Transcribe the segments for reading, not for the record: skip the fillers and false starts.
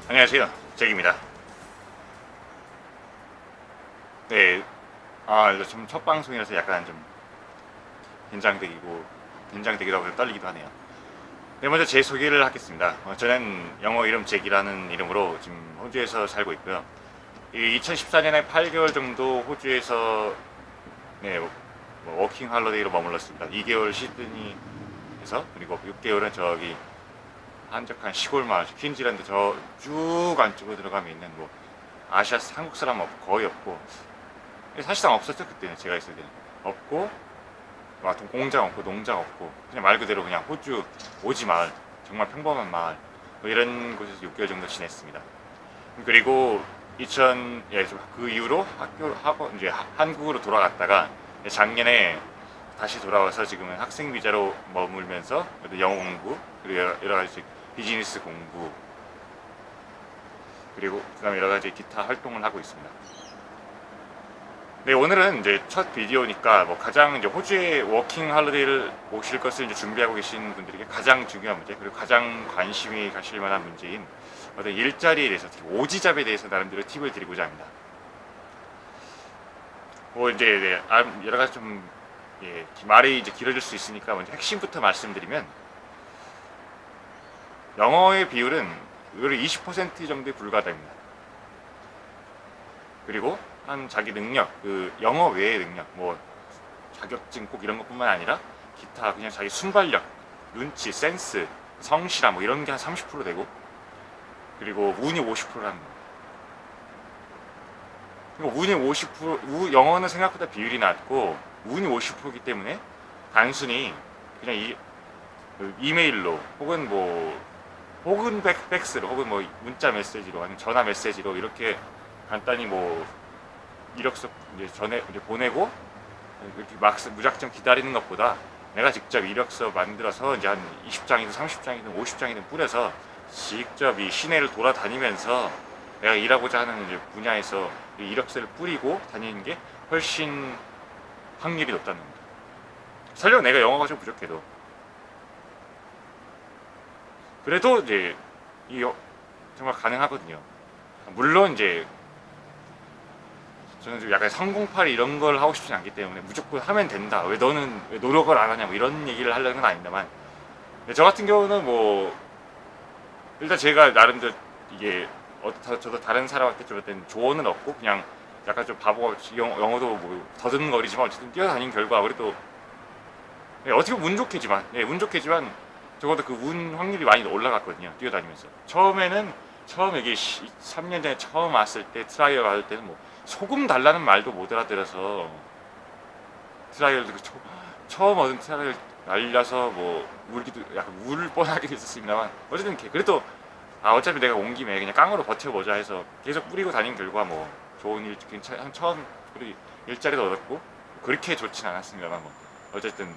안녕하세요, 잭입니다. 네, 이거 좀 첫 방송이라서 약간 좀 긴장되기도 하고 떨리기도 하네요. 네, 먼저 제 소개를 하겠습니다. 저는 영어 이름 잭이라는 이름으로 지금 호주에서 살고 있고요. 2014년에 8개월 정도 호주에서 네, 워킹 할러데이로 머물렀습니다. 2개월 시드니에서 그리고 6개월은 저기 한적한 시골 마을 퀸즐랜드 저 쭉 안쪽으로 들어가면 있는 뭐 아시아 한국 사람 없고 거의 없고 사실상 없었죠. 그때는 제가 있을 때는 없고 공장 없고 농장 없고 그냥 말 그대로 그냥 호주 오지 마을, 정말 평범한 마을 뭐 이런 곳에서 6개월 정도 지냈습니다. 그리고 2000, 그 이후로 학원 이제 한국으로 돌아갔다가 작년에 다시 돌아와서 지금은 학생 비자로 머물면서 영어 공부 그리고 여러 가지 비즈니스 공부 그리고 그다음에 여러 가지 기타 활동을 하고 있습니다. 네, 오늘은 이제 첫 비디오니까 뭐 가장 이제 호주에 워킹 할리데이를 오실 것을 이제 준비하고 계신 분들에게 가장 중요한 문제 그리고 가장 관심이 가실 만한 문제인 어떤 일자리에 대해서 특히 오지잡에 대해서 나름대로 팁을 드리고자 합니다. 뭐 이제 여러 가지 좀 말이 이제 길어질 수 있으니까 먼저 핵심부터 말씀드리면 영어의 비율은 의외로 20% 정도에 불과합니다. 그리고 한 자기 능력, 그 영어 외의 능력, 뭐 자격증 꼭 이런 것뿐만 아니라 기타 그냥 자기 순발력, 눈치, 센스, 성실함 뭐 이런 게 한 30% 되고 그리고 운이 50%라는 거. 그리고 운이 50% 영어는 생각보다 비율이 낮고 운이 50%이기 때문에 단순히 그냥 그 이메일로 혹은 팩스로 혹은 뭐 문자 메시지로 아니면 전화 메시지로 이렇게 간단히 뭐 이력서 이제 보내고 이렇게 막 무작정 기다리는 것보다 내가 직접 이력서 만들어서 이제 한 20장이든 30장이든 50장이든 뿌려서 직접 이 시내를 돌아다니면서 내가 일하고자 하는 이제 분야에서 이력서를 뿌리고 다니는 게 훨씬 확률이 높다는 겁니다. 설령 내가 영어가 좀 부족해도 그래도 이제 정말 가능하거든요. 물론 이제 저는 좀 약간 성공팔이 이런 걸 하고 싶지 않기 때문에 무조건 하면 된다. 왜 너는 왜 노력을 안 하냐 뭐 이런 얘기를 하려는 건 아닙니다만 저 같은 경우는 뭐 일단 제가 나름대로 이게 저도 다른 사람한테 좀 조언은 없고 그냥 약간 좀 바보같이 영어도 뭐 더듬거리지만 어쨌든 뛰어다닌 결과 그래도 어떻게 보면 운 좋게지만 적어도 그 운 확률이 많이 올라갔거든요. 뛰어다니면서 처음 여기 3년 전에 처음 왔을 때 트라이얼 받을 때는 뭐 소금 달라는 말도 못 알아들어서 트라이얼 처음 얻은 트라이얼 날려서 뭐 울기도 약간 울 뻔하게 됐었습니다만 어쨌든 그래도 어차피 내가 온 김에 그냥 깡으로 버텨보자 해서 계속 뿌리고 다닌 결과 뭐 좋은 일 괜찮 처음 우리 일자리도 얻었고 그렇게 좋진 않았습니다만 뭐 어쨌든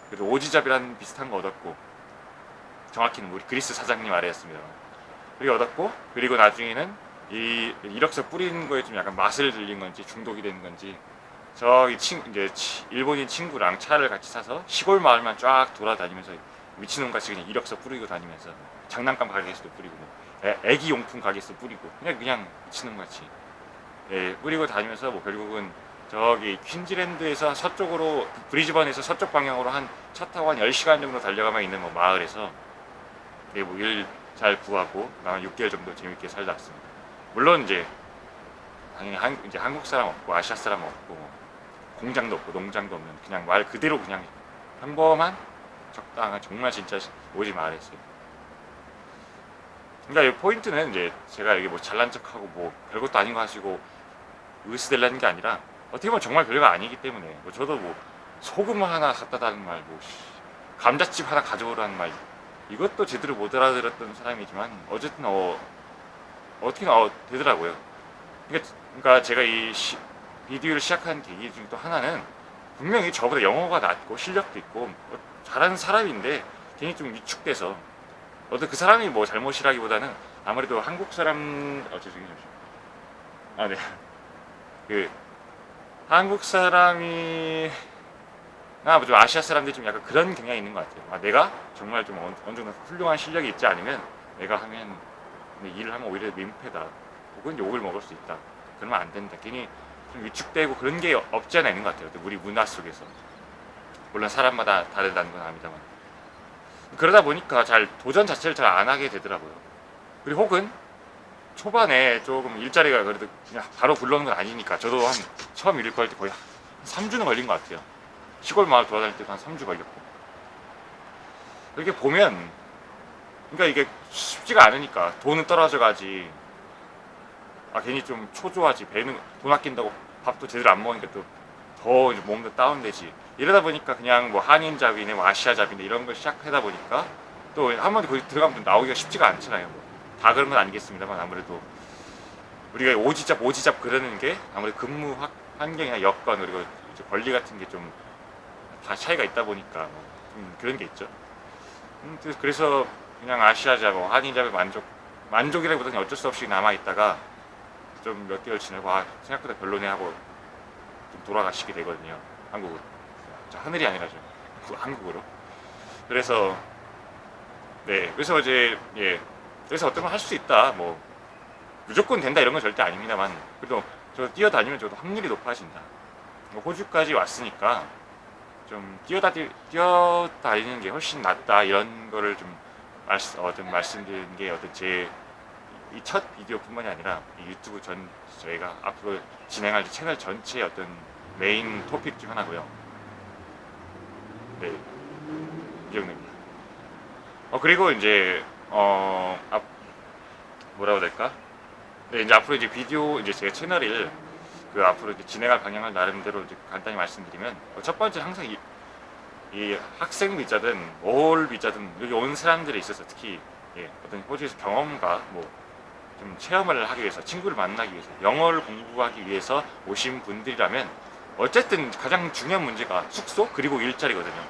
그래도 오지잡이라는 비슷한 거 얻었고 정확히는 우리 그리스 사장님 아래였습니다. 그리고 얻었고 그리고 나중에는 이 이력서 뿌리는 거에 좀 약간 맛을 들린 건지 중독이 된 건지 저기 이제 일본인 친구랑 차를 같이 사서 시골 마을만 쫙 돌아다니면서 미친놈같이 그냥 이력서 뿌리고 다니면서 장난감 가게에서도 뿌리고 뭐 애기 용품 가게에서도 뿌리고 그냥 미친놈같이 뿌리고 다니면서 뭐 결국은 저기 퀸즐랜드에서 서쪽으로 브리즈번에서 서쪽 방향으로 한 차 타고 한 10시간 정도 달려가면 있는 뭐 마을에서 뭐 일 잘 구하고 한 6개월 정도 재밌게 살다 왔습니다. 물론 이제 당연히 이제 한국 사람 없고 아시아 사람 없고 뭐 공장도 없고 농장도 없는 그냥 말 그대로 그냥 평범한 적당한 정말 진짜 오지 말했어요. 그러니까 이 포인트는 이제 제가 여기 뭐 잘난 척하고 뭐 별것도 아닌 거 하시고 으스댈라는 게 아니라 어떻게 보면 정말 별거 아니기 때문에 뭐 저도 뭐 소금 하나 갖다 달라는 말, 뭐 감자칩 하나 가져오라는 말 이것도 제대로 못 알아들었던 사람이지만 어쨌든 어떻게 되더라고요. 그러니까 제가 비디오를 시작한 계기 중 또 하나는 분명히 저보다 영어가 낮고 실력도 있고 잘하는 사람인데 괜히 좀 위축돼서 그 사람이 뭐 잘못이라기보다는 아무래도 한국 사람 죄송해요. 네. 그 한국 사람이 좀 아시아 사람들이 좀 약간 그런 경향이 있는 것 같아요. 내가 정말 좀 어느 정도 훌륭한 실력이 있지 않으면 내가 하면 근데 일을 하면 오히려 민폐다. 혹은 욕을 먹을 수 있다. 그러면 안 된다. 괜히 좀 위축되고 그런 게 없지 않아 있는 것 같아요. 우리 문화 속에서. 물론 사람마다 다르다는 건 압니다만. 그러다 보니까 잘 도전 자체를 잘 안 하게 되더라고요. 그리고 혹은 초반에 조금 일자리가 그래도 그냥 바로 불러오는 건 아니니까 저도 한 처음 일 구할 때 거의 한 3주는 걸린 것 같아요. 시골 마을 돌아다닐 때도 한 3주 걸렸고. 이렇게 보면 그러니까 이게 쉽지가 않으니까 돈은 떨어져 가지. 괜히 좀 초조하지. 배는 돈 아낀다고 밥도 제대로 안 먹으니까 또 더 몸도 다운되지. 이러다 보니까 그냥 뭐 한인잡이네, 뭐 아시아잡이네 이런 걸 시작하다 보니까 또 한 번 거기 들어가면 나오기가 쉽지가 않잖아요. 다 그런 건 아니겠습니다만 아무래도 우리가 오지잡 그러는 게 아무래도 근무 환경이나 여건 그리고 권리 같은 게 좀 다 차이가 있다 보니까 좀 그런 게 있죠. 그래서 그냥 아시아잡, 한인잡에 만족이라기보다는 어쩔 수 없이 남아 있다가 좀 몇 개월 지내고 생각보다 별로네 하고 좀 돌아가시게 되거든요. 한국으로. 하늘이 아니라 한국으로. 그래서 네, 그래서 이제 그래서 어떤 걸 할 수 있다. 뭐 무조건 된다 이런 건 절대 아닙니다만 그래도 저 뛰어다니면 저도 확률이 높아진다. 뭐 호주까지 왔으니까 좀 뛰어다니는 게 훨씬 낫다 이런 거를 좀 말씀드리는 게 제 이 첫 비디오뿐만이 아니라 이 유튜브 저희가 앞으로 진행할 채널 전체의 어떤 메인 토픽 중 하나고요. 네, 기억납니다. 그리고 이제 뭐라고 해야 될까? 네, 이제 앞으로 이제 비디오 제 채널을 앞으로 이제 진행할 방향을 나름대로 이제 간단히 말씀드리면 첫 번째 항상 이 학생 비자든 뭘 비자든 여기 온 사람들에 있어서 특히 어떤 호주에서 경험과 뭐 좀 체험을 하기 위해서 친구를 만나기 위해서 영어를 공부하기 위해서 오신 분들이라면 어쨌든 가장 중요한 문제가 숙소 그리고 일자리거든요.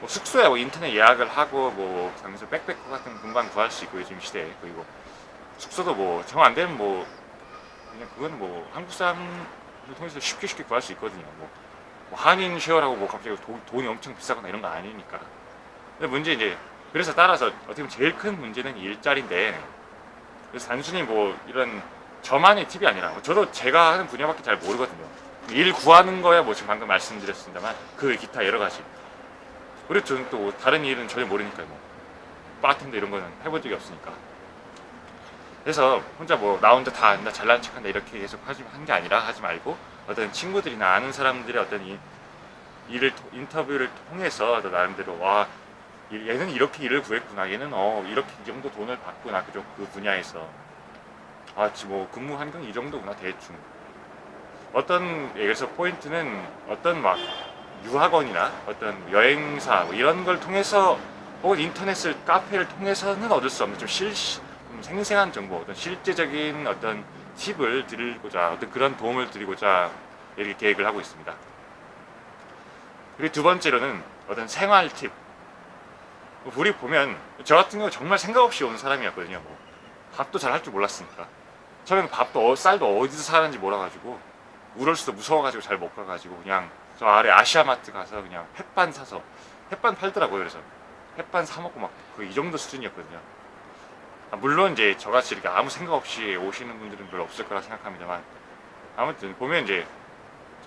뭐 숙소야 뭐 인터넷 예약을 하고 뭐 당에서 백패커 같은 금방 구할 수 있고 요즘 시대에 그리고 숙소도 뭐 정 안 되면 뭐 그냥 그건 뭐 한국 사람을 통해서 쉽게 구할 수 있거든요. 뭐 한인 쉐어라고 뭐 갑자기 돈이 엄청 비싸거나 이런 거 아니니까. 근데 문제 이제 그래서 따라서 어떻게 보면 제일 큰 문제는 일자리인데 그래서 단순히 뭐 이런 저만의 팁이 아니라 저도 제가 하는 분야밖에 잘 모르거든요. 일 구하는 거야 뭐 지금 방금 말씀드렸습니다만 그 기타 여러 가지. 그리고 저는 또 다른 일은 전혀 모르니까요. 뭐 바텐더 이런 거는 해본 적이 없으니까. 그래서 혼자 뭐 나 혼자 다 안다 잘난 척한다 이렇게 계속 한 게 아니라 하지 말고 어떤 친구들이나 아는 사람들의 어떤 인터뷰를 통해서 나름대로 얘는 이렇게 일을 구했구나 얘는 이렇게 이 정도 돈을 받구나 그 분야에서 뭐 근무 환경이 이 정도구나 대충 그래서 포인트는 어떤 막 유학원이나 어떤 여행사 뭐 이런 걸 통해서 혹은 인터넷을 카페를 통해서는 얻을 수 없는 좀 생생한 정보 어떤 실제적인 어떤 팁을 드리고자 어떤 그런 도움을 드리고자 이렇게 계획을 하고 있습니다. 그리고 두 번째로는 어떤 생활 팁 우리 보면 저 같은 경우 정말 생각 없이 온 사람이었거든요. 뭐 밥도 잘 할 줄 몰랐으니까 처음에는 쌀도 어디서 사는지 몰라가지고 우럴수도 무서워가지고 잘 못 가가지고 그냥 저 아래 아시아마트 가서 그냥 햇반 사서 햇반 팔더라고요. 그래서 햇반 사 먹고 막 이 정도 수준이었거든요. 물론 이제 저같이 이렇게 아무 생각 없이 오시는 분들은 별로 없을 거라 생각합니다만 아무튼 보면 이제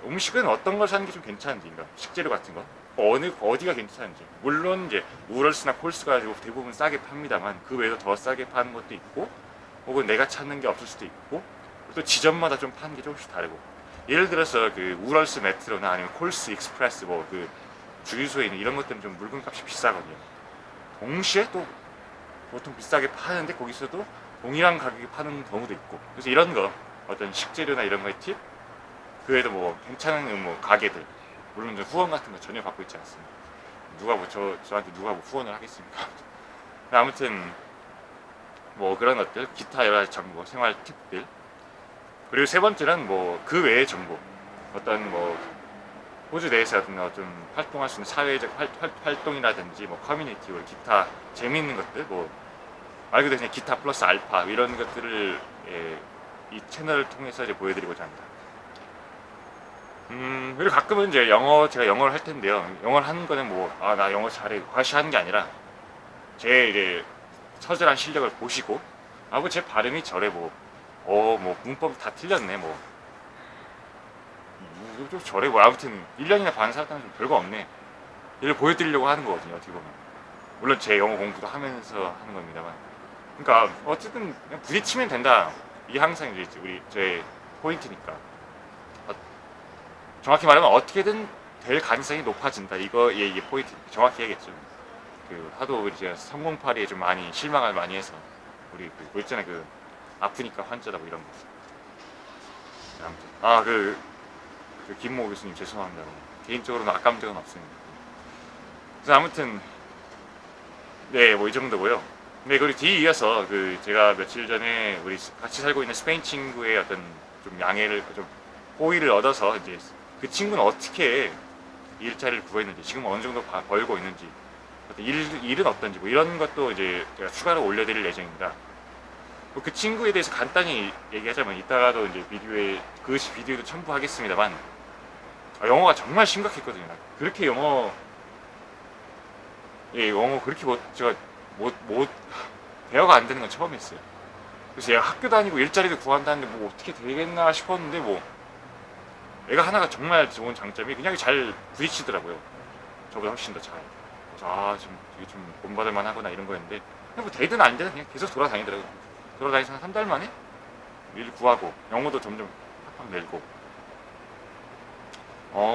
음식은 어떤 걸 사는 게 좀 괜찮은지 식재료 같은 거 어디가 괜찮은지 물론 이제 우럴스나 콜스 가지고 대부분 싸게 팝니다만 그 외에도 더 싸게 파는 것도 있고 혹은 내가 찾는 게 없을 수도 있고 또 지점마다 좀 파는 게 조금씩 다르고 예를 들어서 그 우럴스 메트로나 아니면 콜스 익스프레스 뭐 그 주유소에 있는 이런 것들은 좀 물건값이 비싸거든요. 동시에 또 보통 비싸게 파는데 거기서도 동일한 가격에 파는 경우도 있고 그래서 이런 거 어떤 식재료나 이런 거의 팁 그 외에도 뭐 괜찮은 뭐 가게들 물론 후원 같은 거 전혀 받고 있지 않습니다. 누가 뭐 저한테 누가 뭐 후원을 하겠습니까? 아무튼 뭐 그런 것들 기타 여러 가지 정보 생활 팁들 그리고 세 번째는 뭐 그 외의 정보 어떤 뭐 호주 내에서 어떤 활동할 수 있는 사회적 활동이라든지 뭐 커뮤니티 기타 재미있는 것들 뭐 말 그대로 그냥 기타 플러스 알파 이런 것들을 이 채널을 통해서 이제 보여드리고자 합니다. 그리고 가끔은 이제 제가 영어를 할 텐데요. 영어를 하는 거는 뭐 나 영어 잘해 과시하는 게 아니라 제 이제 처절한 실력을 보시고 뭐 제 발음이 저래 뭐 문법 다 틀렸네 좀 저래 아무튼 1년이나 반 살았다는 좀 별거 없네. 이를 보여드리려고 하는 거거든요, 어떻게 보면. 물론 제 영어 공부도 하면서 하는 겁니다만. 그러니까 어쨌든 그냥 부딪히면 된다. 이게 항상 이제 제 포인트니까. 정확히 말하면 어떻게든 될 가능성이 높아진다. 이게 포인트. 정확히 해야겠죠. 하도 이제 308에 좀 많이 실망을 많이 해서 우리 뭐 있잖아요, 아프니까 환자다 뭐 이런 거. 아무튼 김모 교수님 죄송합니다. 개인적으로는 아까운 적은 없습니다. 그래서 아무튼 네, 뭐 이 정도고요. 네, 그리고 뒤에 이어서 제가 며칠 전에 우리 같이 살고 있는 스페인 친구의 어떤 좀 좀 호의를 얻어서 이제 그 친구는 어떻게 일자리를 구했는지, 지금 어느 정도 벌고 있는지, 일은 어떤지 뭐 이런 것도 이제 제가 추가로 올려드릴 예정입니다. 그 친구에 대해서 간단히 얘기하자면 이따가도 이제 그 비디오도 첨부하겠습니다만 영어가 정말 심각했거든요. 그렇게 영어 그렇게 제가 대화가 안 되는 건 처음이었어요. 그래서 얘가 학교 다니고 일자리도 구한다는데 뭐 어떻게 되겠나 싶었는데 애가 하나가 정말 좋은 장점이 그냥 잘 부딪히더라고요. 저보다 훨씬 더 잘. 그래서 지금 되게 좀 본받을만 하구나 이런 거였는데 그냥 뭐 되든 안 되든 그냥 계속 돌아다니더라고요. 돌아다니서 한 달 만에 일 구하고 영어도 점점 팍팍 늘고.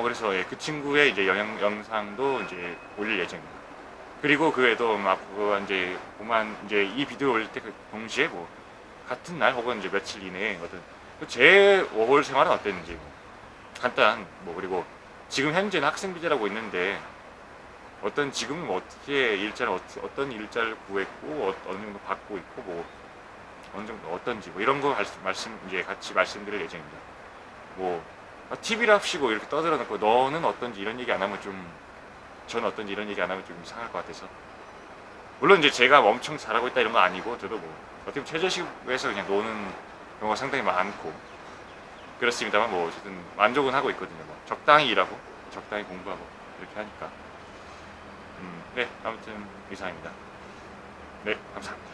그래서 그 친구의 이제 영상도 이제 올릴 예정입니다. 그리고 그 외에도 앞으로 이제 이 비디오 올릴 때 동시에 같은 날 혹은 이제 며칠 이내에 제 워홀 생활은 어땠는지 간단 그리고 지금 현재는 학생 비자라고 있는데 지금은 어떻게 어떤 일자를 구했고 어느 정도 받고 있고 어느 정도 어떤지 이런 거 이제 같이 말씀드릴 예정입니다. TV랍시고 이렇게 떠들어놓고 너는 어떤지 이런 얘기 안 하면 저는 어떤지 이런 얘기 안 하면 좀 이상할 것 같아서. 물론 이제 제가 엄청 잘하고 있다 이런 건 아니고 저도 어떻게 보면 최저시급에서 그냥 노는 경우가 상당히 많고 그렇습니다만 어쨌든 만족은 하고 있거든요. 적당히 일하고 적당히 공부하고 이렇게 하니까. 네, 아무튼 이상입니다. 네, 감사합니다.